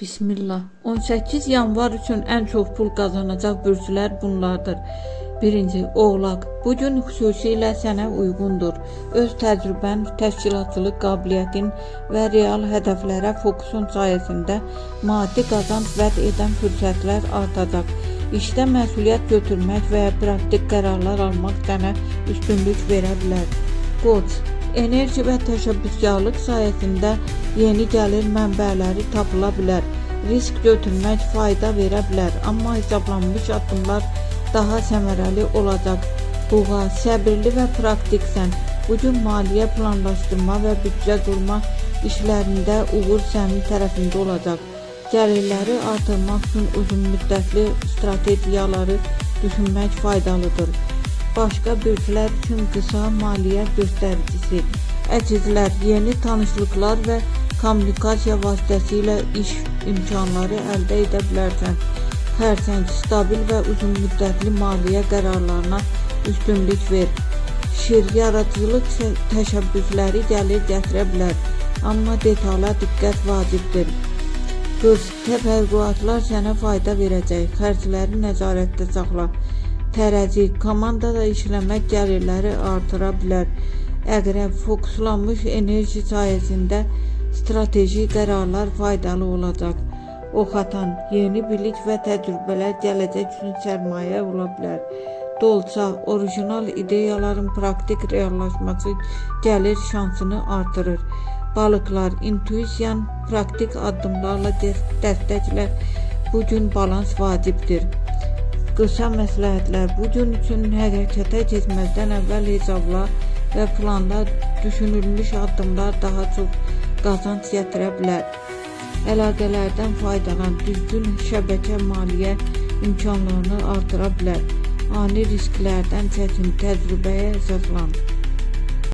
Bismillah. 18 yanvar üçün ən çox pul qazanacaq bürclər bunlardır. 1. Oğlaq. Bu gün xüsusilə sənə uyğundur. Öz təcrübən, təşkilatçılıq qabiliyyətin və real hədəflərə fokusun sayəsində maddi qazanc vəd edən fürsətlər artacaq. İşdə məsuliyyət götürmək və ya praktik qərarlar almaq sənə üstünlük verə bilər. Qoç. Enerji və təşəbbüskarlıq sayəsində yeni gəlir mənbələri tapıla bilər. Risk götürmək fayda verə bilər, amma hesablanmış addımlar daha səmərəli olacaq. Buğa, səbirli və praktiksən. Bugün maliyyə planlaşdırma və büdcə qurma işlərində uğur sənin tərəfində olacaq. Gəlirləri artırmaq üçün uzun müddətli strategiyaları düşünmək faydalıdır. Başqa bürclər üçün qısa maliyyə göstəricisi. Əkizlər, yeni tanışlıqlar və kommunikasiya vasitəsilə iş imkanları əldə edə bilərsən. Xərçəng, stabil və uzun müddətli maliyyə qərarlarına üstünlük ver. Şir, yaradıcılıq təşəbbüsləri gəlir gətirə bilər, amma detala diqqət vacibdir. Qız, təfərrüatlar sənə fayda verəcək, xərcləri nəzarətdə saxla. Tərəzi, komandada işləmək gəlirləri artıra bilər. Əqrəb, fokuslanmış enerji sayəsində strateji qərarlar faydalı olacaq. Oxatan, yeni bilik və təcrübələr gələcək üçün sərmayə ola bilər. Dolça, orijinal ideyaların praktik reallaşması gəlir şansını artırır. Balıqlar, intuisiyan praktik addımlarla dəstəklər. Bugün balans vacibdir. Qısa məsləhətlər. Bu gün üçün hərəkətə keçməzdən əvvəl hesabla və planla düşünülmüş addımlar daha çox qazanc gətirə bilər. Əlaqələrdən faydalan. Düzgün şəbəkə maliyyə imkanlarını artıra bilər. Ani risklərdən çəkin, təcrübəyə əsaslan.